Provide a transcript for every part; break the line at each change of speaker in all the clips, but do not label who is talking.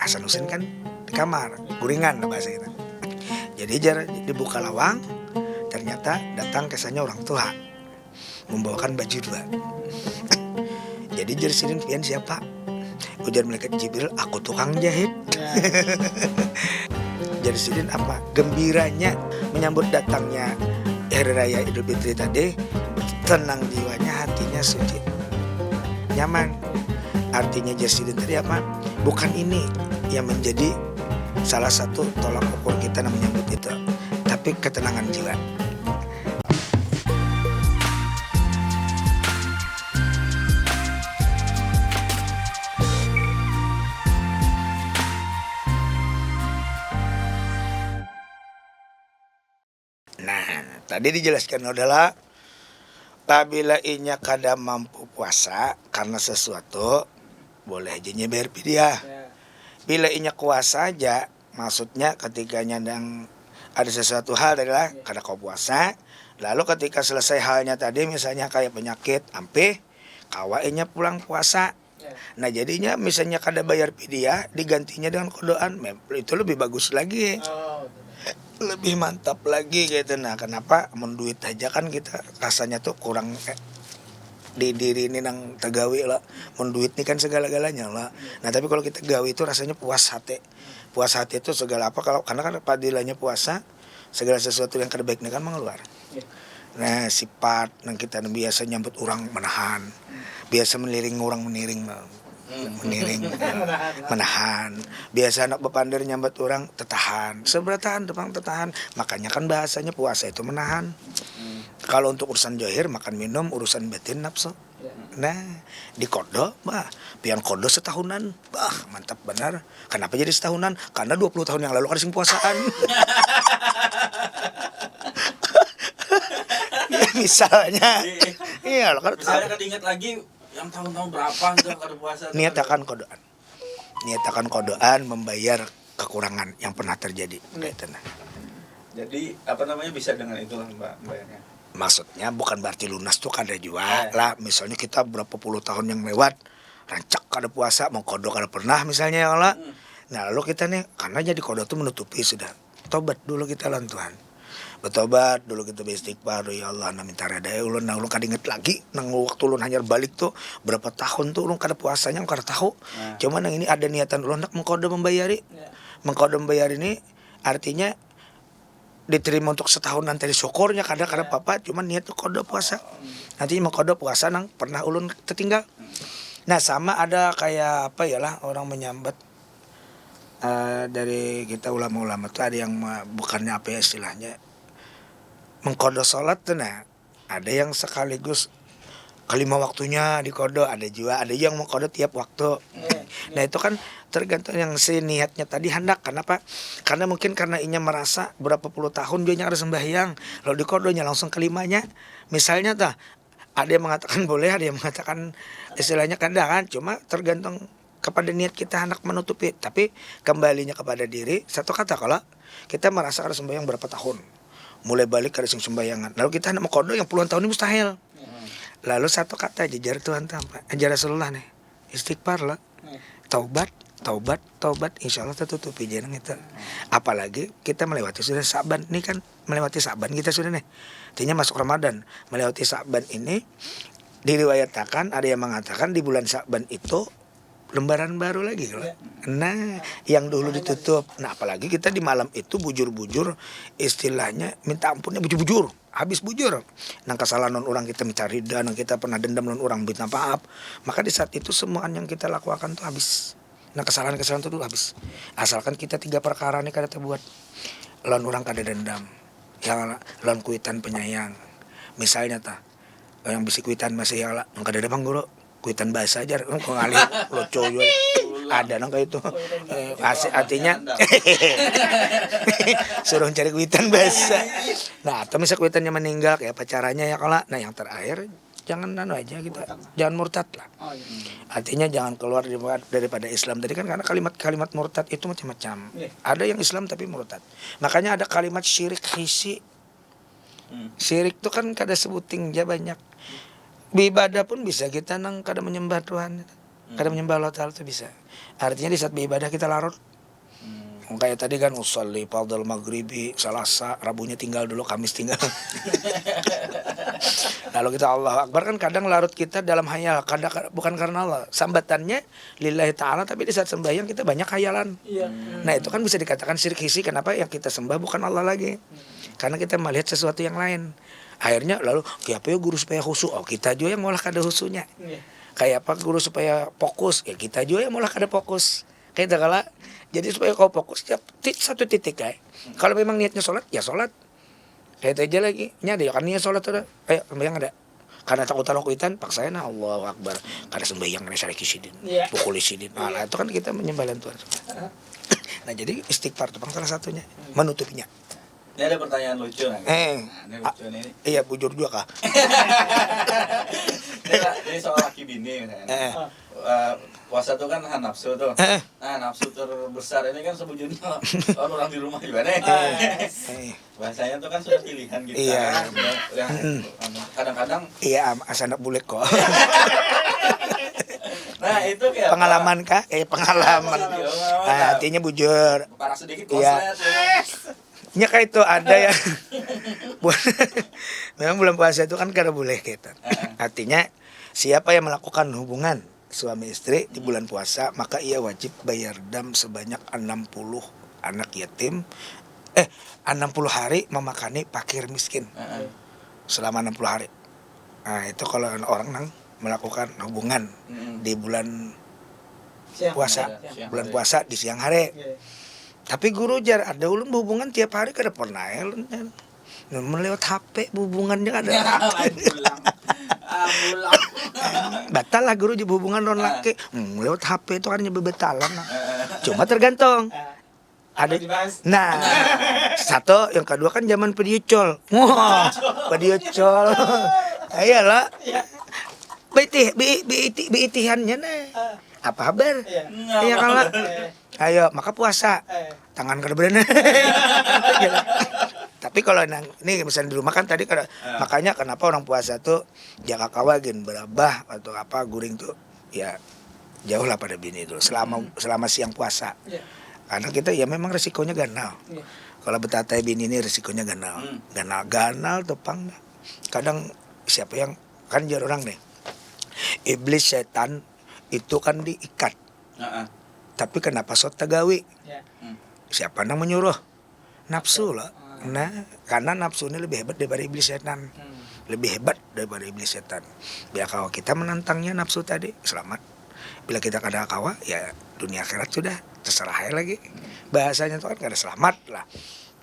Hasan Husin kan di kamar, guringan lah bahasa kita. Jadi dibuka lawang, ternyata datang kesannya orang tua membawakan baju dua. Jadi jar Sidin, pian siapa? Ujar malaikat Jibril, aku tukang jahit. Jar Sidin apa? Gembiranya menyambut datangnya Hari Raya Idul Fitri tadi, tenang jiwanya, hatinya suci, nyaman. Artinya jar Sidin tadi apa? Bukan ini yang menjadi salah satu tolak ukur kita dalam menyambut itu, tapi ketenangan jiwa. Nah, tadi dijelaskan adalah apabila inya kada mampu puasa karena sesuatu, boleh aja bayar fidyah. Bila inya kuasa aja, maksudnya ketika nyandang ada sesuatu hal adalah kada kau puasa, lalu ketika selesai halnya tadi misalnya kayak penyakit ampe, kawa inya pulang puasa. Nah jadinya misalnya kada bayar fidyah, digantinya dengan kodoan, itu lebih bagus lagi. Lebih mantap lagi gitu. Nah kenapa menduit aja kan kita rasanya tuh kurang di diri ini nang tegawi lah, menduit ini kan segala-galanya lah. Nah tapi kalau kita gawi itu rasanya puas hati itu segala apa, kalau karena kan padilanya puasa segala sesuatu yang terbaik ini kan mengeluar. Nah sifat yang kita biasa nyambut orang menahan, biasa meliring orang meniring menahan. Biasa anak bepander nyambat orang tetahan, seberatahan depan tetahan. Makanya kan bahasanya puasa itu menahan. Kalau untuk urusan johir makan minum, urusan batin nafsu. Nah di kodo pian kodo setahunan, mantap benar. Kenapa jadi setahunan? Karena 20 tahun yang lalu kan sing puasaan. Misalnya iya loh kan,
misalnya kan ingat lagi yang tahun-tahun berapa gitu kada puasa.
Niatakan kodoan membayar kekurangan yang pernah terjadi.
Jadi apa namanya bisa dengan itulah Mbak bayarnya.
Maksudnya bukan berarti lunas tuh kada juga lah. Misalnya kita berapa puluh tahun yang lewat rancak kada puasa, mau kodo kada pernah misalnya ya lah. Nah lalu kita nih karena jadi kodo tuh menutupi sudah. Tobat dulu kita lawan Tuhan. Bertobat dulu kita beristighfar, ya Allah na minta reda ulun, nah ulun kada inget lagi nang waktu ulun hanyar balik tuh berapa tahun tuh ulun kada puasanya kada tahu. Cuman nang ini ada niatan ulun nak mengkodo membayari. Mengkodo membayar ini artinya diterima untuk setahun nanti syukurnya kada apa-apa, cuman niat tuh kodo puasa. Nanti mengkodo puasa nang pernah ulun tertinggal. Nah sama ada kayak apa ya lah orang menyambat dari kita ulama-ulama tuh ada yang bukannya apa ya istilahnya mengkodo sholat tuh. Nah ada yang sekaligus kelima waktunya dikodo, ada juga ada yang mengkodo tiap waktu. Nah itu kan tergantung yang si niatnya tadi hendak. Kenapa? Karena mungkin karena inya merasa berapa puluh tahun dia harus sembahyang, lalu dikodonya langsung kelimanya. Misalnya tuh ada yang mengatakan boleh, ada yang mengatakan istilahnya kada kan, cuma tergantung kepada niat kita hendak menutupi. Tapi kembalinya kepada diri. Satu kata, kalau kita merasa harus sembahyang berapa tahun, mulai balik ke sing sembayangan, lalu kita hendak mengkodo yang puluhan tahun ini mustahil. Lalu satu kata ajar Tuhan tanpa ajar Rasulullah nih, istighfar lah, taubat, insya Allah tertutupi jeneng itu. Apalagi kita melewati sudah Sa'ban, ini kan melewati Sa'ban kita sudah nih, artinya masuk Ramadan. Melewati Sa'ban ini diriwayatkan ada yang mengatakan di bulan Sa'ban itu lembaran baru lagi loh. Nah yang dulu ditutup. Nah apalagi kita di malam itu bujur-bujur, istilahnya minta ampunnya bujur-bujur, habis bujur. Nang kesalahan non orang kita mencari dan kita pernah dendam non orang minta maaf, maka di saat itu semua yang kita lakukan tuh habis. Nah kesalahan-kesalahan itu tuh habis. Asalkan kita 3 perkara nih kada terbuat. Lawan orang kada dendam, yang lawan kuitan penyayang. Misalnya yang bisi kuitan masih ya lah, kada ada guru kuitan bahasa aja, kok ngalih lucu juga ada nang kayak itu. Artinya suruh cari kuitan bahasa. Nah atau misal kuitannya meninggal kayak apa caranya ya kalau. Nah yang terakhir jangan aja kita jangan murtad lah. Artinya jangan keluar daripada Islam tadi kan, karena kalimat murtad itu macam-macam. Ada yang Islam tapi murtad. Makanya ada kalimat syirik hisi. Syirik itu kan kada sebuting aja banyak. Ibadah pun bisa kita nang kada menyembah Tuhan. Kadang menyembah Allah Ta'ala itu bisa. Artinya di saat beribadah kita larut. Kayak tadi kan usolli fardal maghribi Selasa, Rabunya tinggal dulu, Kamis tinggal. Lalu kita Allahu Akbar, kan kadang larut kita dalam hayal, kadang bukan karena Allah. Sambatannya lillahi ta'ala, tapi di saat sembahyang kita banyak hayalan. Nah itu kan bisa dikatakan syirik hisi. Kenapa? Yang kita sembah bukan Allah lagi, karena kita melihat sesuatu yang lain. Akhirnya lalu kayak apa ya guru supaya khusyuk? Oh kita juga yang ngolah kada khusyuknya. Kayak apa guru supaya fokus? Ya kita juga yang ngolah kada fokus. Kayak itu kala. Jadi supaya kau fokus satu titik kayak. Kalau memang niatnya sholat, ya sholat. Kayak itu aja lagi. Nya ada ya kan niat sholat udah. Ayo sembahyang ada. Karena takut taruhitan, paksain Allahu Akbar. Karena sembahyang kena syariki sidin, pukul sidin. Nah itu kan kita menyembah Tuhan. Nah jadi istighfar itu salah satunya, menutupinya.
Ini ada pertanyaan lucu nih. Ini lucu nih.
Iya bujur juga kah?
Ini soal laki bini misalnya. Puasa tuh kan nafsu tuh. Nah nafsu terbesar ini kan sebujurnya orang di rumah gimana? Bahasanya tuh kan sudah pilihan kita.
Iya.
Kadang-kadang.
Iya, asal anak bulet kok.
Nah itu kayak
pengalaman kah? Pengalaman. Artinya bujur.
Parah sedikit
koslet. Nya kayak itu ada ya. Memang bulan puasa itu kan kada boleh kita. Artinya siapa yang melakukan hubungan suami istri di bulan puasa, maka ia wajib bayar dam sebanyak 60 anak yatim. 60 hari memakani fakir miskin. Selama 60 hari. Nah, itu kalau orang nang melakukan hubungan di bulan puasa, bulan puasa di siang hari. Tapi guru jar ada ulun hubungan tiap hari kada pernah ya. Melewat HP hubungannya ada. Batal lah guru di hubungan non laki. Lewat HP itu kan bebetalan. Cuma tergantung. Ada. Nah, satu, yang kedua kan zaman video call. Wah, video call. Ayolah. Beitihannya nah. Apa kabar? Iya kalau. Ayo, maka puasa. Tangan kada berenang. Tapi kalau ini misalnya di rumah kan tadi makanya kenapa orang puasa tuh jaga kawagin berabah atau apa guring tuh ya jauh lah pada bini dulu selama siang puasa. Karena kita ya memang resikonya ganal. Kalau betatai bini ini resikonya ganal. Ganal tepang. Kadang siapa yang kan jar orang nih. Iblis setan itu kan diikat. Tapi kenapa sok tagawi? Siapa yang menyuruh? Nafsu lah. Nah, karena nafsu ini lebih hebat daripada iblis setan. Lebih hebat daripada iblis setan. Biar kalau kita menantangnya nafsu tadi, selamat. Bila kita kada kawa, ya dunia akhirat sudah terserah lagi. Bahasanya itu kan kada selamat lah.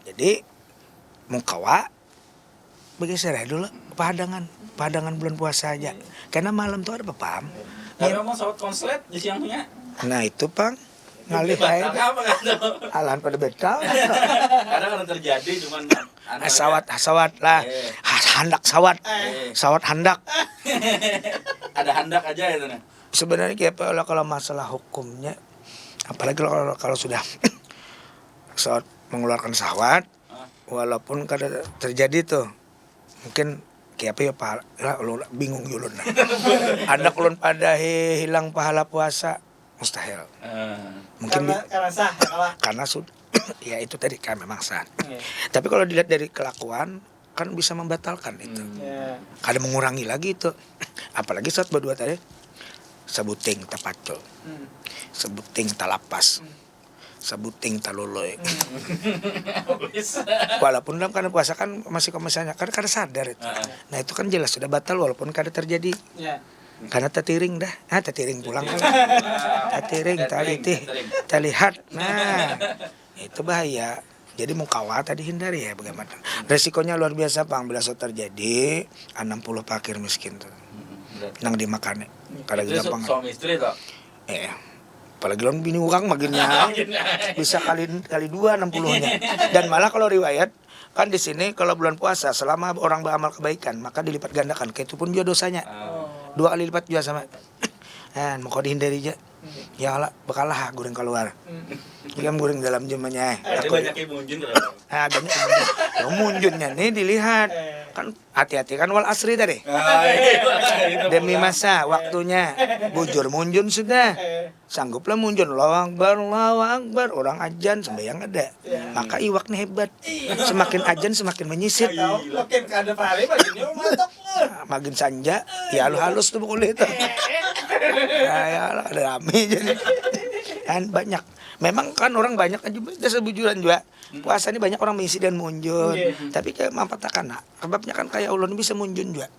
Jadi mau kawa, bergeser dulu padangan bulan puasa aja. Karena malam tuh ada paham.
Tapi mau sawat konslet di siang punya.
Nah itu pang ngalih aja. Alan pada betal.
Kadang terjadi cuman
sawat lah. Handak sawat. Sawat handak.
Ada handak aja itu nah.
Sebenarnya kayak apa kalau masalah hukumnya, apalagi kalau sudah sawat mengeluarkan sawat, walaupun kada terjadi tuh, mungkin kayak apa ya pak, bingung ulun. Anak ulun pada hilang pahala puasa. Mustahil. Mungkin karena sudah ya itu tadi kan memang sah. Tapi kalau dilihat dari kelakuan kan bisa membatalkan itu. Kadang mengurangi lagi itu. Apalagi saat berdua tadi sebuting tapacol. Sebuting talapas. Sebuting taloloy. Walaupun dalam keadaan puasa kan masih misalnya kan kada sadar itu. Nah itu kan jelas sudah batal walaupun kada terjadi. Karena tatiring dah, tatiring pulang kan, tatiring lihat, nah itu bahaya. Jadi mukawa tadi hindari ya bagaimana. Resikonya luar biasa pang bila so terjadi 60 fakir miskin tuh, nang dimakan. Kalau kita pang.
Suami istri tuh.
Apalagi lawan bini orang makinnya bisa kali 2 60-nya. Dan malah kalau riwayat kan di sini kalau bulan puasa selama orang beramal kebaikan maka dilipat gandakan. Kayak itu pun juga dosanya. 2 kali lipat juga sama. Mau kau dihindari aja. Ya Allah, bakalah goreng keluar. Ikan goreng dalam jumanya.
Ada banyak yang munjun kalau.
Banyak munjunnya nih dilihat. Kan hati-hati kan wal asri tadi.
Itu
Demi
pulang.
masa waktunya bujur munjun sudah. Sangguplah munjun Allahu Akbar orang ajan sembahyang ada. Maka iwaknya hebat. Semakin ajan semakin menyisit.
Makin kada pare makin yo mantap.
Makin sanja ya halus tuh kulit itu. Ya ada rame jadi. Kan banyak. Memang kan orang banyak aja desa bujuran juga. Puasa ini banyak orang mengisi dan munjun. Tapi kayak mampatakan nak. Sebabnya kan kayak ulun bisa munjun juga.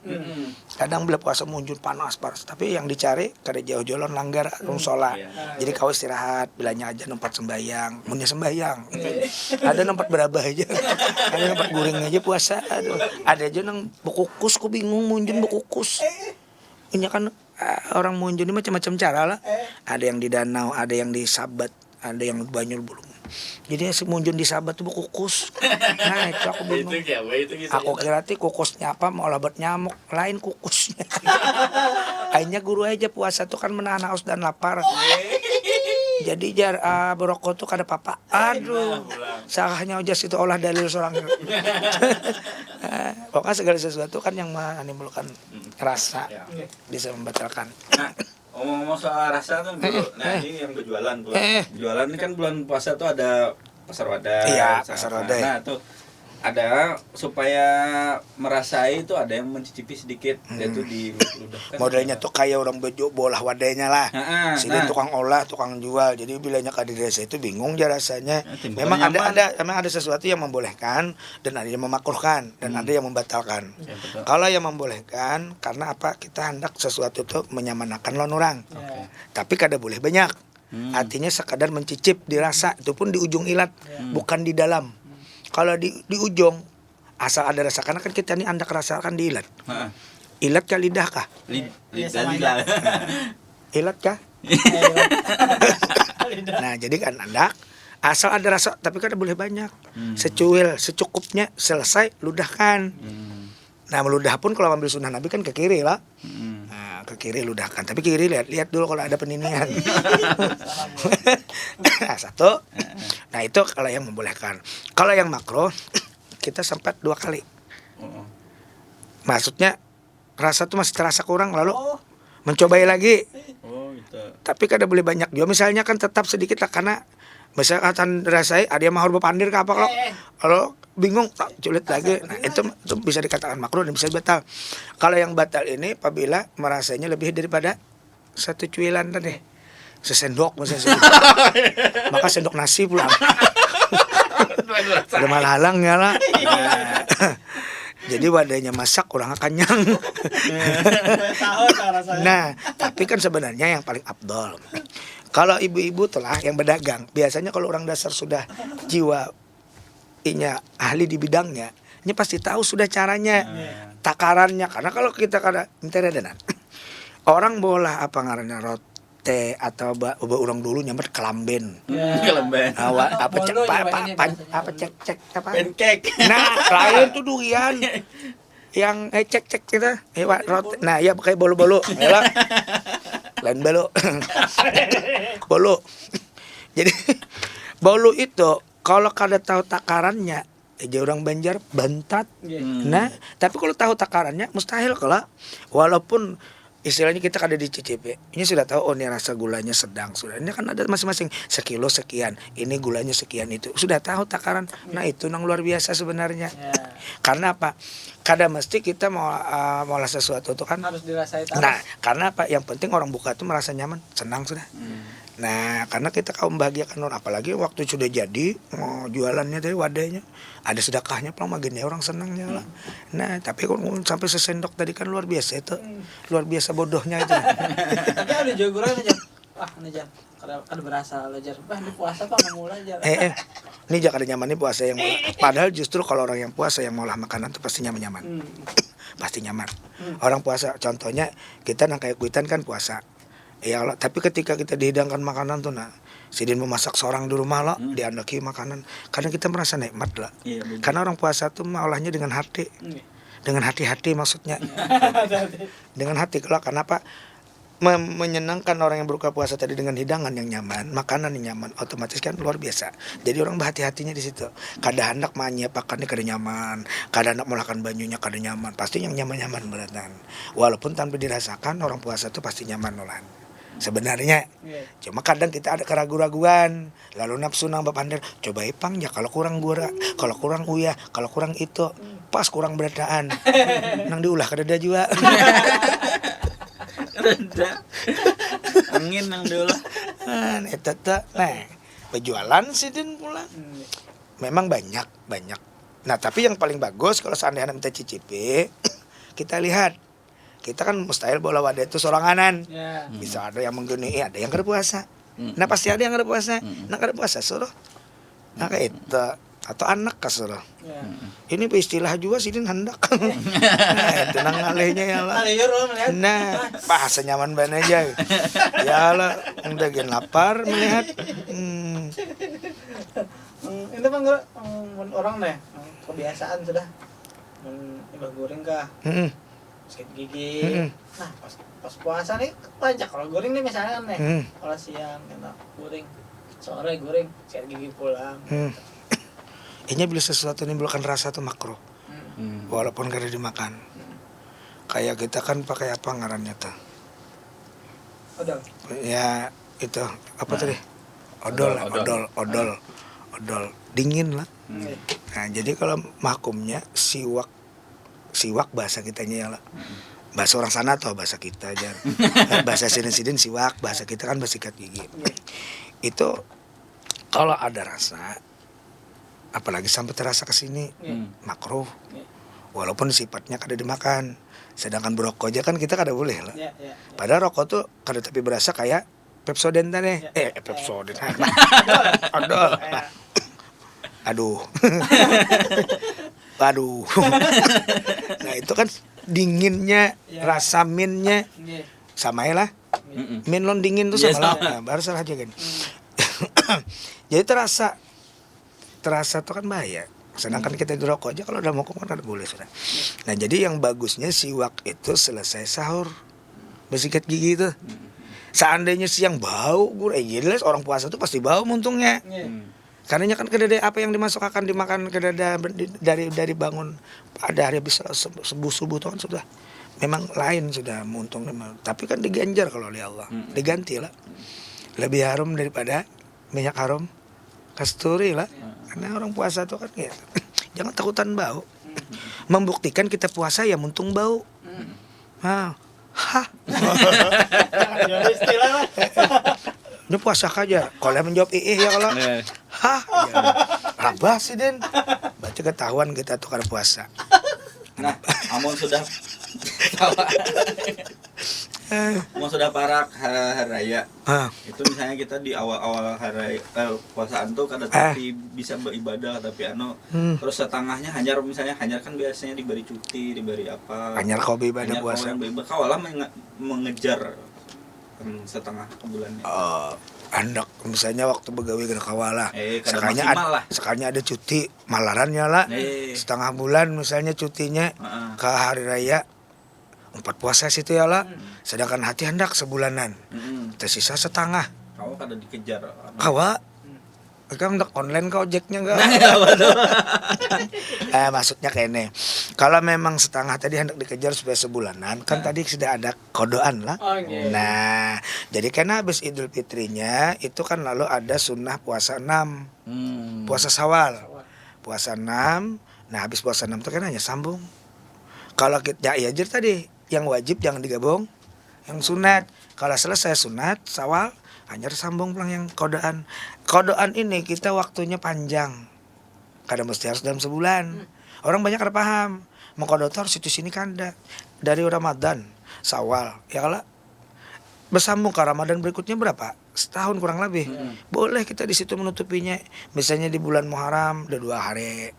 Kadang bila puasa munjun panas. Tapi yang dicari kada jauh-jauh langgar rung sholat. Jadi kau istirahat, bilanya aja nempat sembahyang, munnya sembahyang. Ada nempat berabah aja. Ada nempat guring aja puasa. Aduh, ada aja nang bekukus, ku bingung munjun bekukus. Ini kan orang munjun ini macam-macam cara lah. Ada yang di danau, ada yang di Sabat, ada yang di Banyul Bulung. Jadi munjun di Sabat tuh kukus. Nah itu aku bingung. Aku kira ti kukusnya apa mau obat nyamuk, lain kukusnya. Akhirnya guru aja puasa tuh kan menahan haus dan lapar. Jadi berokok tuh kada apa-apa. Aduh, salahnya ojas itu olah dalil seorang. Pokoknya segala sesuatu kan yang menimbulkan rasa bisa membatalkan.
Nah, ngomong soal rasa tuh dulu. Nah, ini yang berjualan jualan ini kan bulan puasa tuh ada pasar wadah.
Iya, pasar wadah.
Nah, tuh ada supaya merasai itu ada yang mencicipi sedikit dia tuh diludahkan.
Modelnya tuh kayak orang bejo bolah wadahnya lah. Sini tukang olah, tukang jual. Jadi bilanya ke desa itu bingung aja rasanya. Memang ada sesuatu yang membolehkan dan ada yang memakruhkan dan ada yang membatalkan.
Ya, betul.
Kalau yang membolehkan karena apa? Kita hendak sesuatu itu menyamanakan lawan orang. Tapi kada boleh banyak. Artinya sekadar mencicip dirasa, itu pun di ujung ilat, bukan di dalam. Kalau di ujung asal ada rasa, karena kan kita ini anda rasakan di ilat. Ilat kah lidah kah?
Lidah.
Ilat kah? Nah jadi kan anda asal ada rasa, tapi kan boleh banyak. Secuil, secukupnya, selesai ludahkan. Nah meludah pun kalau ambil sunnah Nabi kan ke kiri lah. Nah, ke kiri ludahkan. Tapi kiri lihat dulu kalau ada peninian. Satu. Nah itu kalau yang membolehkan. Kalau yang makruh kita sempat 2 kali. Maksudnya rasa tuh masih terasa kurang lalu mencobai lagi.
Gitu.
Tapi kada boleh banyak juga. Misalnya kan tetap sedikit lah karena misalkan rasai ada yang mahur bepandir ke apa kalau bingung tak culit lagi. Nah itu bisa dikatakan makruh dan bisa batal. Kalau yang batal ini apabila merasanya lebih daripada 1 cuilan tadi. Sesendok misalnya. Maka sendok nasi pulang. Ada malah halangnya lah. Jadi wadahnya masak orang kenyang. Nah, tapi kan sebenarnya yang paling abdol. Kalau ibu-ibu telah yang berdagang, biasanya kalau orang dasar sudah jiwa ahli di bidangnya, ini pasti tahu sudah caranya, takarannya. Karena kalau kita kada minta redenan, orang bolah apa ngarannya roti atau orang dulu nyamper kelamben.
Kelemben.
Apa cek apa?
Pancake.
Nah, lain tuh durian. Yang cek kita, roti. Nah, ya pakai bolu-bolu. Yalah. Lain bolu. Bolu. Jadi bolu itu kalau kada tahu takarannya, aja orang Banjar bantat. Nah, tapi kalau tahu takarannya mustahil kalau walaupun istilahnya kita kada dicicipi. Ini sudah tahu ini rasa gulanya sedang sudah. Ini kan ada masing-masing sekilo sekian. Ini gulanya sekian itu. Sudah tahu takaran. Nah, itu yang luar biasa sebenarnya. Karena apa? Kada mesti kita mau sesuatu itu kan
harus dirasain.
Nah, karena apa? Yang penting orang buka itu merasa nyaman, senang sudah. Nah, karena kita kaum membahagiakan orang, apalagi waktu sudah jadi mau jualannya dari wadahnya, ada sedekahnya, pelang magennya orang senangnya lah. Nah, tapi kalau sampai sesendok tadi kan luar biasa itu, luar biasa bodohnya itu.
Tapi ada juga aja. Ini jar, kada berasa lo jar. Ini puasa Pak memulai jar.
Ini jangan nyaman nih puasa yang padahal justru kalau orang yang puasa yang ngolah makanan itu pasti nyaman. Pasti nyaman. Orang puasa contohnya kita nang kayak kuitan kan puasa. Ya Allah, tapi ketika kita dihidangkan makanan tuh Sidin memasak seorang di rumah lah, diandaki makanan. Kadang kita merasa nikmat lah. Karena orang puasa tuh olahnya dengan hati. Dengan hati-hati maksudnya. Dengan hati. Kalau kenapa? menyenangkan orang yang berbuka puasa tadi dengan hidangan yang nyaman, makanan yang nyaman, otomatis kan luar biasa. Jadi orang berhati-hatinya di situ. Kada hendak menyiapkannya kada nyaman, kada hendak melakukan banyunya kada nyaman. Pasti yang nyaman-nyaman beratan. Walaupun tanpa dirasakan orang puasa itu pasti nyaman nolan. Sebenarnya cuma kadang kita ada keraguan-raguan, lalu nafsu nambah pandai, coba ipang ya kalau kurang gura, kalau kurang uyah, kalau kurang itu, pas kurang berataan, nang diulah kada ada juga.
Reda. Angin nang diolah.
Eta teh, nah penjualan sih din pulang. Memang banyak. Nah tapi yang paling bagus kalau seandainya minta cicipi, kita lihat. Kita kan mustahil bola wadah itu soranganan. Bisa ada yang mengguni, ada yang kada puasa. Nah pasti ada yang kada puasa. Nah kada puasa suruh. Nah kayak itu atau anak kasuruh. Ini istilah juga sih hendak. Nah itu nang alehnya ya lah. Nah bahasa nyaman banget aja. Ya lah, udah gen lapar melihat.
Itu bang orang deh kebiasaan sudah imbah goreng kah. Sakit gigi. Nah, pas puasa nih lanjak kalau goreng nih misalnya nih. Kalau siang enak goreng, sore goreng, sakit gigi pulang.
Ini bila sesuatu menimbulkan rasa tuh makruh. Walaupun gak ada dimakan. Kayak kita kan pakai apa ngarannya tuh?
Odol.
Ya itu apa tadi? Odol. Dingin lah. Nah, jadi kalau makumnya siwak bahasa kitanya ya lah. Bahasa orang sana atau bahasa kita aja. Bahasa sidin siwak, bahasa kita kan bersikat gigi. Itu kalau ada rasa, apalagi sampai terasa ke sini, makruh. Walaupun sifatnya kada dimakan. Sedangkan berokok aja kan kita kada boleh lah. Padahal rokok tuh kada tapi berasa kayak Pepsodent tadi. Pepsodent. Odol. Aduh. Nah itu kan dinginnya, rasa minnya sama ya lah. Min lon dingin tuh sama lah. Nah, baru salah aja kan. Jadi terasa tuh kan bahaya. Sedangkan kita di rokok aja kalau udah mau kan ada boleh sudah. Nah jadi yang bagusnya siwak itu selesai sahur bersikat gigi itu. Seandainya siang bau, gue jelas orang puasa tuh pasti bau muntungnya. Karena kan kedada apa yang dimasuk akan dimakan kedada dari bangun pada hari habis subuh tuh kan sudah memang lain sudah muntung. Tapi kan diganjar kalau oleh Allah, diganti lah. Lebih harum daripada minyak harum kasturi lah. Karena orang puasa tuh kan ya, jangan takutan bau. Membuktikan kita puasa ya muntung bau.
Jangan istilah lah.
Ini puasa aja. Kalau menjawab ya kalau rabah sih Den. Baca ketahuan kita tuh karena puasa.
Nah, amun sudah parak hari raya. Itu misalnya kita di awal hari puasaan tuh kada tapi bisa beribadah tapi terus setengahnya hanyar misalnya hanyar kan biasanya diberi cuti, diberi apa.
Hanyar kau beribadah puasa.
Kawalah mengejar setengah bulannya.
Hendak misalnya waktu begawe kena kawalah. Sekalinya ada cuti malarannya lah. Setengah bulan misalnya cutinya ke hari raya. 4 puasa situ ya lah. Sedangkan hati hendak sebulanan. Tersisa setengah.
Kau kada dikejar.
Kawa. Kan hendak online ke ojeknya enggak? Maksudnya kene. Kalau memang setengah tadi hendak dikejar supaya sebulanan, kan tadi sudah ada kodoan lah. Nah, jadi karena habis Idul Fitrinya itu kan lalu ada sunnah puasa 6. Puasa Syawal. Puasa 6. Nah, habis puasa 6 itu kan hanya sambung. Kalau kita ya tadi yang wajib jangan digabung, yang sunat. Kalau selesai sunat Syawal hanya sambung pulang yang kodoan. Kodoan ini kita waktunya panjang. Kadang mesti harus dalam sebulan. Orang banyak kada paham. Mengkodot harus itu sini kan ada. Dari Ramadan, Syawal, ya kalau bersambung ke Ramadan berikutnya berapa? Setahun kurang lebih. Boleh kita di situ menutupinya. Misalnya di bulan Muharram ada 2 hari.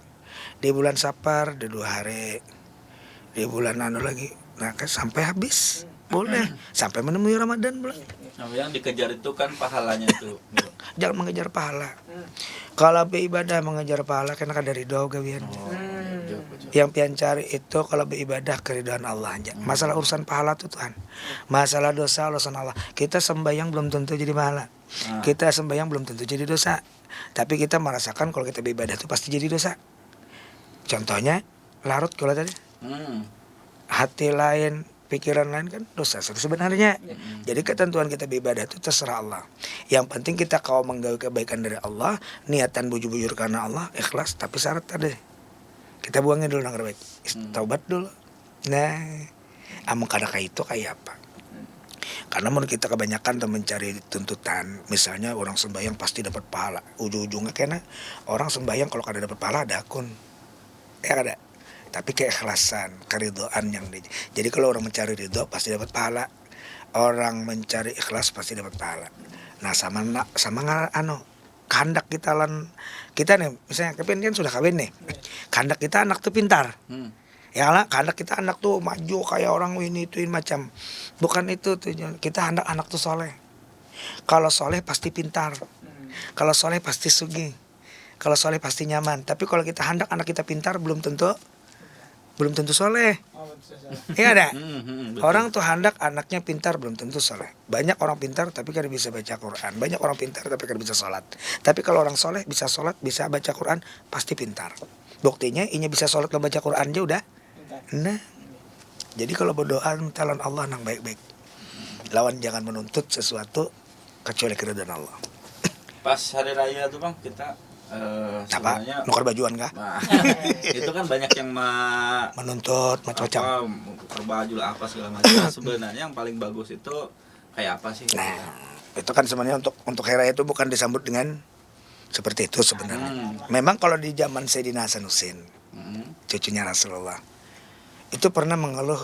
Di bulan Safar ada 2 hari. Di bulan lagi. Nah, kan sampai habis. Boleh. Sampai menemui Ramadan boleh.
Nah, yang dikejar itu kan pahalanya itu.
Jangan mengejar pahala. Kalau beribadah mengejar pahala karena kada ridho gawian. Yang pian cari itu kalau beribadah keridhaan Allah aja. Masalah urusan pahala tuh Tuhan. Masalah dosa urusan Allah. Kita sembahyang belum tentu jadi pahala. Kita sembahyang belum tentu jadi dosa. Tapi kita merasakan kalau kita beribadah itu pasti jadi dosa. Contohnya larut kalau tadi. Hati lain, pikiran lain kan dosa sebenarnya. Jadi ketentuan kita beribadah itu terserah Allah. Yang penting kita kalau menggawe kebaikan dari Allah, niatan bujur-bujur karena Allah, ikhlas. Tapi syarat tadi kita buangin dulu nang baik, taubat dulu. Nah, amung kada kayak itu kayak apa? Karena menurut kita kebanyakan tuh mencari tuntutan. Misalnya orang sembahyang pasti dapat pahala. Ujung-ujungnya karena orang sembahyang kalau kada dapat pahala ada akun. Ya kada. Tapi keikhlasan, keridhaan yang jadi kalau orang mencari ridho pasti dapat pahala. Orang mencari ikhlas pasti dapat pahala. Nah, sama kehendak kita kita nih misalnya kepin kan sudah kawin nih. Kehendak kita anak tuh pintar. Ya lah, kehendak kita anak tuh maju kayak orang ini ituin macam. Bukan itu tujuan. Kita hendak anak tuh soleh. Kalau soleh pasti pintar. Kalau soleh pasti sugih. Kalau soleh pasti nyaman. Tapi kalau kita hendak anak kita pintar belum tentu soleh. Iya ada. Orang tuh hendak anaknya pintar belum tentu soleh. Banyak orang pintar tapi kada bisa baca Quran. Banyak orang pintar tapi kada bisa sholat. Tapi kalau orang soleh bisa sholat, bisa baca Quran, pasti pintar. Buktinya inya bisa sholat dan baca Quran aja udah. Nah, jadi kalau berdoa mintalan Allah nang baik-baik. Lawan jangan menuntut sesuatu kecuali keridhaan Allah.
Pas hari raya tuh Bang, kita sebenarnya
nukar bajuan kah?
Nah, itu kan banyak yang
menuntut macam-macam.
Nukar baju lah apa segala macam. Nah, sebenarnya yang paling bagus itu kayak apa sih?
Nah, itu kan sebenarnya untuk hari raya itu bukan disambut dengan seperti itu sebenarnya. Memang kalau di zaman Sayyidina Hasanuddin, cucunya Rasulullah, itu pernah mengeluh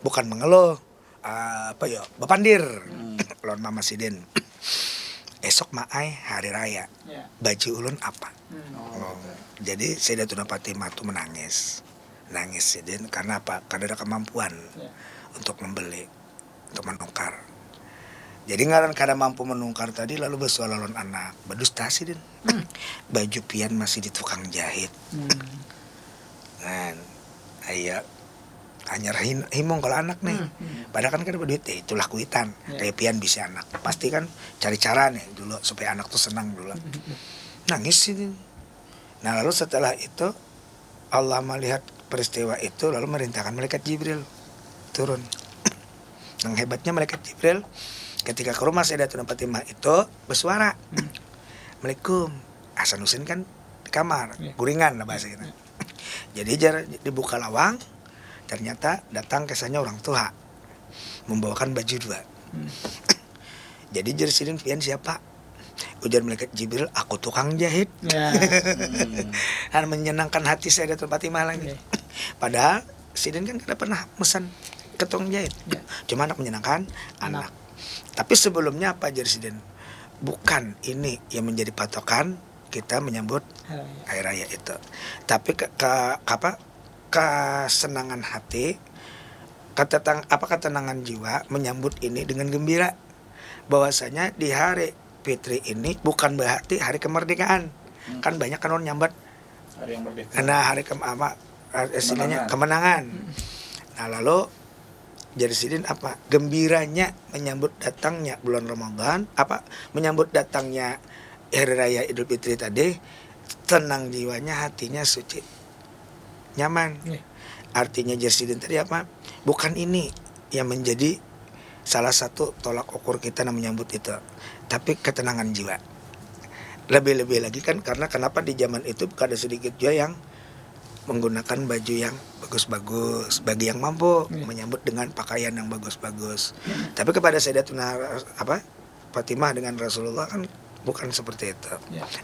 bukan mengeluh, bapandir lawan Mama Sidin. Esok maai hari raya, baju ulun apa? Jadi Sayyidatuna Fatimah tuh nangis Sidin karena apa? Karena ada kemampuan untuk membeli, untuk menukar. Jadi ngaran kada mampu menukar tadi lalu bersuara lawan anak, berdusta Sidin. Baju pian masih di tukang jahit. Nah, ayah hanya himong kalau anak nih. Padahal kan berduit itulah kuitan. Kayak pian bisa anak. Pasti kan cari cara nih dulu supaya anak tuh senang dulu. Nangis sih. Nah, lalu setelah itu Allah melihat peristiwa itu lalu merintahkan malaikat Jibril turun. Yang hebatnya malaikat Jibril ketika ke rumah Sayyidatuna Fatimah itu bersuara. Assalamualaikum. Hasanuddin kan di kamar, guringan lah bahasa kita. Jadi dibuka lawang. Ternyata datang kesannya orang tua membawakan baju 2. Jadi Sidin pian siapa? Ujar malaikat Jibril, aku tukang jahit. Dan menyenangkan hati Sayyidatuna Fatimah lagi. Padahal Sidin kan tidak pernah pesan ke tukang jahit. Cuma anak menyenangkan anak. Tapi sebelumnya apa jar Sidin? Bukan ini yang menjadi patokan kita menyambut hari raya itu. Tapi kesenangan hati, ketenangan jiwa menyambut ini dengan gembira. Bahwasanya di hari Fitri ini bukan berarti hari kemerdekaan. Kan banyak kan orang nyambat
hari yang merdeka.
Nah, hari kemenangan. Nah, lalu jadi Sidin apa? Gembiranya menyambut datangnya bulan Ramadan, menyambut datangnya hari raya Idul Fitri tadi, tenang jiwanya, hatinya suci. Nyaman. Artinya Jersidin tadi apa? Bukan ini yang menjadi salah satu tolak ukur kita yang menyambut itu, tapi ketenangan jiwa. Lebih-lebih lagi kan karena kenapa di zaman itu ada sedikit juga yang menggunakan baju yang bagus-bagus bagi yang mampu menyambut dengan pakaian yang bagus-bagus. Tapi kepada Sayyidatuna Fatimah dengan Rasulullah kan bukan seperti itu.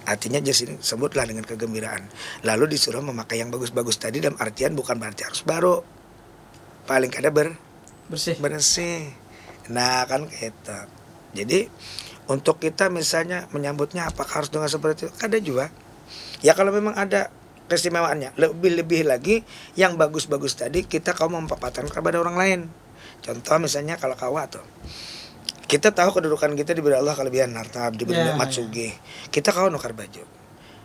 Artinya Jersidin sebutlah dengan kegembiraan. Lalu disuruh memakai yang bagus-bagus tadi dalam artian bukan berarti harus baru. Paling kada bersih. Nah, kan gitu. Jadi untuk kita misalnya menyambutnya apakah harus dengan seperti itu? Kada juga. Ya kalau memang ada keistimewaannya. Lebih-lebih lagi yang bagus-bagus tadi kita kau mempaparkan kepada orang lain. Contoh misalnya kalau kawa tuh. Kita tahu kedudukan kita diberi Allah kelebihan harta, diberi nikmat sugih. Kita kau nukar baju.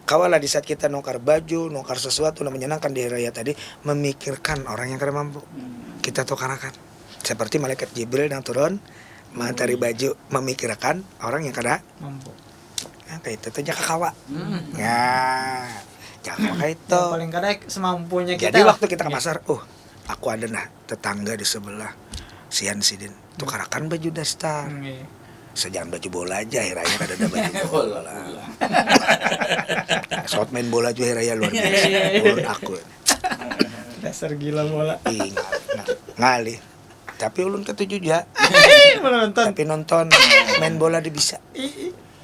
Kawalah di saat kita nongkar baju, nongkar sesuatu yang menyenangkan di hari raya tadi, memikirkan orang yang kada mampu. Kita tukarakan. Seperti malaikat Jibril yang turun mengantari baju, memikirkan orang yang kada
mampu.
Nah, kayak itu tuh jangan kawa. Ya, jangan kayak itu.
Yang paling kadang semampunya kita.
Jadi waktu kita ke pasar, aku ada nah tetangga di sebelah Sian Sidin, tukarakan baju dastar. Sejangan baju bola aja, hari raya kada ada baju bola. Saat main bola juga hari raya luar biasa. Menurut aku.
Dasar gila bola.
Ngali. Tapi ulun ketujuh ya.
Menonton.
Tapi nonton main bola dia bisa.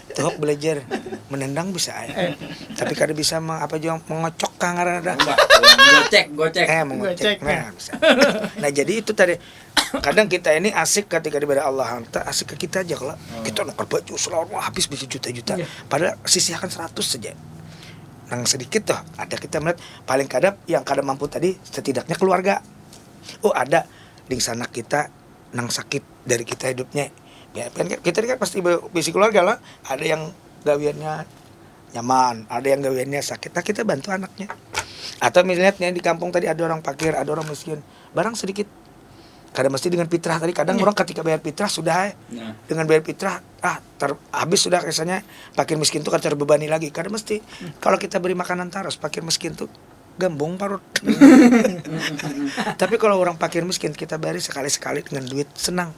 Tuh belajar menendang bisa ya. Tapi kada bisa mengocok kangar ada.
Gocek.
Mengocek. Nah, bisa. Nah, jadi itu tadi kadang kita ini asik ketika diberi Allah hantar, asik ke kita aja kalau kita nukar baju selalu habis bisa juta-juta. Padahal sisihkan 100 saja. Nang sedikit tuh ada kita melihat paling kadang yang kada mampu tadi setidaknya keluarga. Ada di sana kita nang sakit dari kita hidupnya. Ya, kan kita kan pasti bisi keluarga lah. Ada yang gawiannya nyaman, ada yang gawiannya sakit. Nah, kita bantu anaknya. Atau misalnya di kampung tadi ada orang fakir, ada orang miskin. Barang sedikit. Kadang mesti dengan fitrah tadi. Kadang orang ketika bayar fitrah sudah dengan bayar fitrah habis sudah kesannya fakir miskin tuh kan terbebani lagi. Kadang mesti kalau kita beri makanan terus fakir miskin tuh gambung parut. Tapi kalau orang fakir miskin kita beri sekali-sekali dengan duit senang.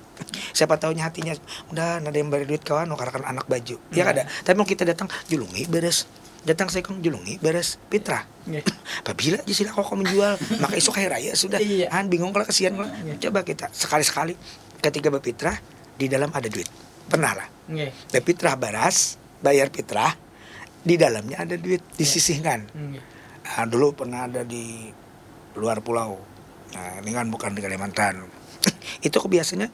Siapa tahunya hatinya udah ada yang beri duit kawan nukarkan anak baju. Ya kada. Tapi mau kita datang julungi beres. Datang saya kong julungi beres fitrah. Apabila aja sila kok menjual maka esok hari raya sudah. Bingung kalau kasihan kalau. Coba kita sekali-sekali ketika berfitrah di dalam ada duit. Pernah lah. Berfitrah baras, bayar fitrah, di dalamnya ada duit disisihkan. Nah, dulu pernah ada di luar pulau. Nah, ini kan bukan di Kalimantan. Itu kebiasaan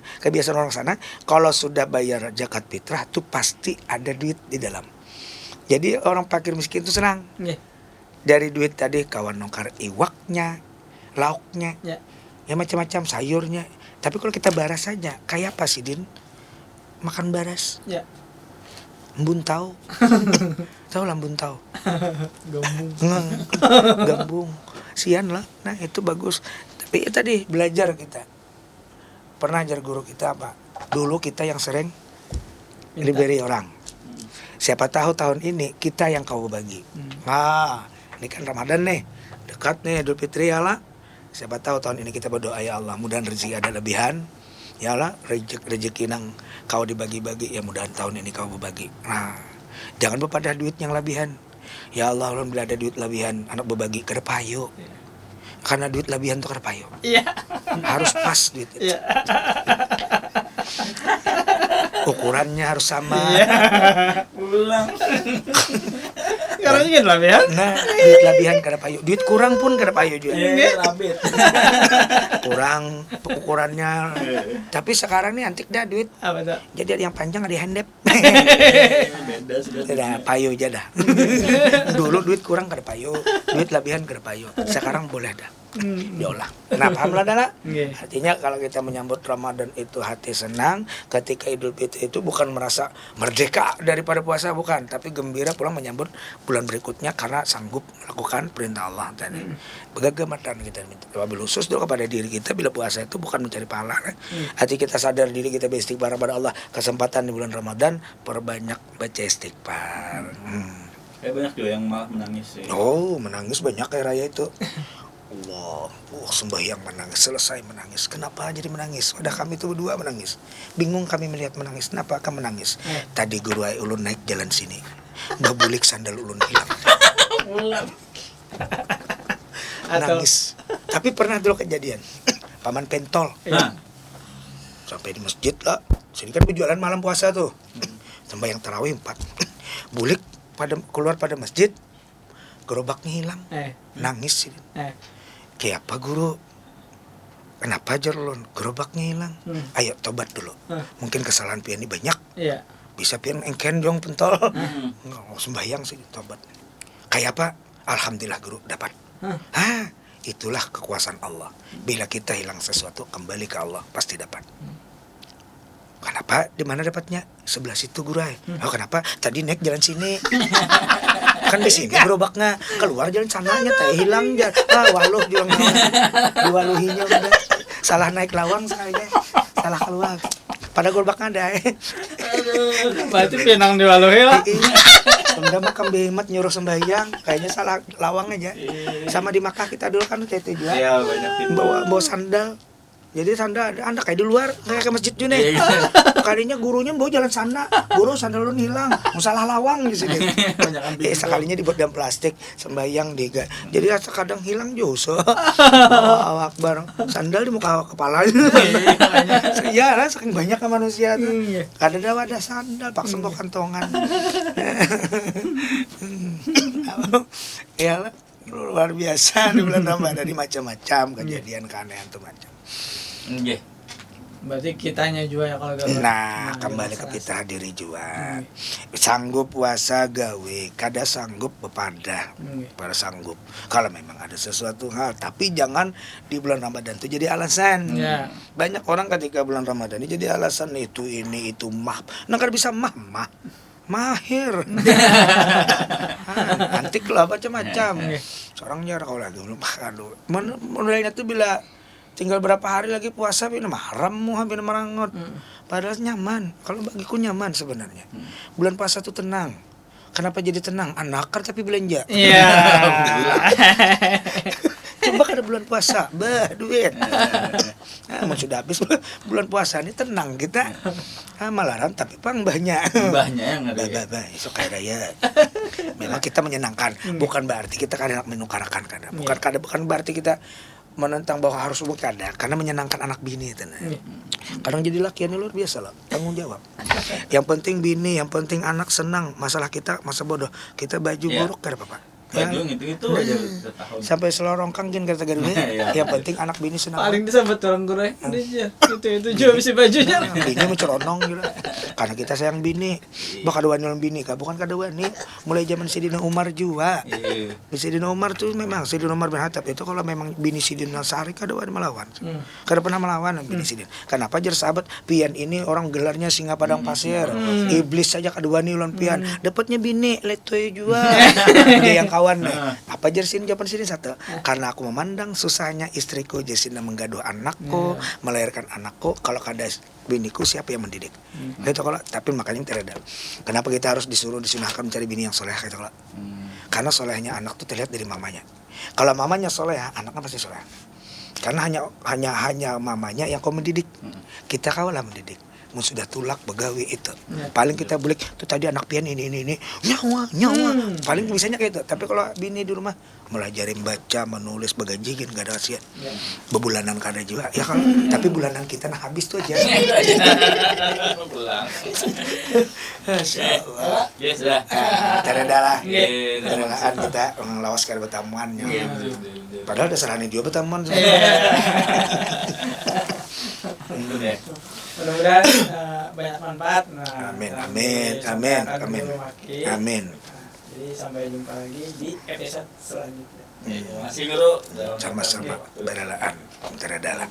orang sana kalau sudah bayar zakat fitrah tuh pasti ada duit di dalam. Jadi orang fakir miskin itu senang. Dari duit tadi kawan nongkar iwaknya, lauknya, ya macam-macam sayurnya. Tapi kalau kita baras saja, kayak apa sih Din? Makan baras. Embun tahu. Tahu lah embun tahu. Gambung. Sian lah. Nah, itu bagus. Tapi tadi belajar kita. Pernah ajar guru kita apa? Dulu kita yang sering diberi orang. Siapa tahu tahun ini kita yang kau bagi. Nah, ini kan Ramadan nih. Dekat nih Idul Fitri ya lah. Siapa tahu tahun ini kita berdoa ya Allah, mudahan rezeki ada lebihan. Ya Allah, rezeki nang kau dibagi-bagi, ya mudahan tahun ini kau berbagi. Nah, jangan berpada duit yang lebihan. Ya Allah, bila ada duit lebihan, anak berbagi ke payo. Karena duit lebihan tuh ke payo. Harus pas duit itu. Ukurannya harus sama.
Pulang.
Karena ingin lah ya.
Nah, duit lebihan kada payo. Duit kurang pun kada payo juga.
Labit.
Kurang ukurannya. Tapi sekarang nih antik dah duit.
Apa tuh?
Jadi ada yang panjang ada yang handap.
Beda sudah.
Tidak payo aja dah. Dulu duit kurang kada payo, duit lebihan kada payo. Sekarang boleh dah. Diolah. Nah, paham lah Dana? Artinya kalau kita menyambut Ramadan itu hati senang, ketika Idul Fitri itu bukan merasa merdeka daripada puasa, bukan, tapi gembira pulang menyambut bulan berikutnya karena sanggup melakukan perintah Allah tadi. Begagamatan kita minta wabil khusus dulu kepada diri kita bila puasa itu bukan mencari pahala. Hati kita sadar diri kita beristighfar kepada Allah, kesempatan di bulan Ramadan perbanyak baca istighfar.
Banyak juga yang malah menangis sih.
Menangis banyak kayak raya itu. Allah, sembahyang menangis, selesai menangis. Kenapa jadi menangis? Udah kami itu berdua menangis. Bingung kami melihat menangis. Kenapa akan menangis? Tadi guru ulun naik jalan sini, babulik sandal ulun hilang. Nangis. Tapi pernah dulu kejadian. Paman pentol. Sampai di masjid lah. Sini kan berjualan malam puasa tuh. Sembahyang tarawih 4. Bulik keluar pada masjid. Gerobaknya hilang. Nangis sih. Kayak apa guru? Kenapa aja lon? Gerobaknya hilang. Ayo tobat dulu. Mungkin kesalahan pian ini banyak. Bisa pian engken jong pentol. Sembahyang sih tobat. Kayak apa? Alhamdulillah guru dapat. Itulah kekuasaan Allah. Bila kita hilang sesuatu kembali ke Allah pasti dapat. Kenapa? Di mana dapatnya? Sebelah situ guru. Kenapa? Tadi naik jalan sini. Kan di sini gerobaknya keluar jalan sananya teh hilang aja. Waluh juang diwaluhinya udah. Salah naik lawang saya. Salah keluar. Pada gerobaknya ada.
Aduh, berarti pinang diwaluhi lah.
Udah mah Behemat nyuruh sembahyang, kayaknya salah lawang aja. Sama di Makkah kita dulu kan tete juga.
Iya, banyak tipu.
Bawa sandal. Jadi sandal ada anak kayak di luar, kayak ke masjid juga nih. Kalinya gurunya bawa jalan sana, guru sandal lu hilang, salah lawang di sini. Sekalinya dibuat dalam plastik, sembahyang diga. Jadi kadang hilang juga. Allahu Akbar, sandal di muka kepalanya. Iya lah, saking banyak manusia tuh. Kadang ada sandal, paksa bawa kantongan. Ya lah, luar biasa di bulan Ramadan dari macam-macam kejadian keanehan tuh macam.
Nggih.
Berarti kitanya juga ya kalau gawe.
Nah, kembali ke kita diri jua. Sanggup puasa gawe, kada sanggup bepada. Pada sanggup. Kalau memang ada sesuatu hal, tapi jangan di bulan Ramadan itu jadi alasan.
Ya.
Banyak orang ketika bulan Ramadan ini jadi alasan itu mah. Nah, kada bisa mah. Mahir. Antik lah macam-macam. Seorang jarang kalau lagi aduh. Mulainya tuh bila tinggal berapa hari lagi puasa haram mu hampir merangot. Padahal nyaman. Kalau bagiku nyaman sebenarnya. Bulan puasa tuh tenang. Kenapa jadi tenang? Anakar tapi belanja.
Iya.
Coba kada bulan puasa, duit. Mau sudah habis bulan puasa ini tenang kita. Malaran tapi pang banyak.
Mbahnya yang ada.
Esok kaya raya. Memang kita menyenangkan, bukan berarti kita kada menukarakan kada. Bukan berarti kita menentang bahwa harus kada, karena menyenangkan anak bini itu. Kadang jadi lakiannya luar biasa lah, tanggung jawab. Yang penting bini, yang penting anak senang. Masalah kita masa bodoh, kita baju buruk kada apa-apa.
Baju itu aja setahun.
Sampai selorongkang jin kata gaduh. Yang penting anak bini senang.
Paling disebut orang gue. Itu juga bisa bajunya.
Bini menceronong gitu. Karena kita sayang bini. Bakal wani bini kah? Bukan kada wani. Mulai zaman Sidina Umar juga. Sidina Umar tuh memang Sidina Umar bin Khattab itu kalau memang bini Sidina Sari kada wani melawan. Kada pernah melawan bini Sidina. Kenapa jar sahabat pian ini orang gelarnya singa padang pasir. Iblis saja kada wani ulun pian. Dapatnya bini letoy juga. Dia yang kawan apa jersin jawaban sini satu karena aku memandang susahnya istriku Jesina menggaduh anakku melahirkan anakku kalau kada biniku siapa yang mendidik gitu kalau tapi makanya tidak ada kenapa kita harus disunahkan mencari bini yang soleh gitu kalau karena solehnya anak tuh terlihat dari mamanya kalau mamanya soleh anaknya pasti soleh karena hanya mamanya yang kau mendidik kita kawalah mendidik sudah tulak begawi itu paling kita bulik tuh tadi anak pian ini nyawa paling bisanya kayak itu tapi kalau bini di rumah melajarin baca menulis begajigin gak ada khasiat bebulanan kada juga ya kalau tapi bulanan kita nah habis tuh aja
pulang
insyaallah
yes lah
teradalah teradalaan kita ngelawas kada betamuan padahal dasarnya dia betamuan
mudah-mudahan banyak manfaat.
Amin.
Jadi sampai jumpa lagi di episode selanjutnya.
Masih guru
sama-sama beralaan teradalah.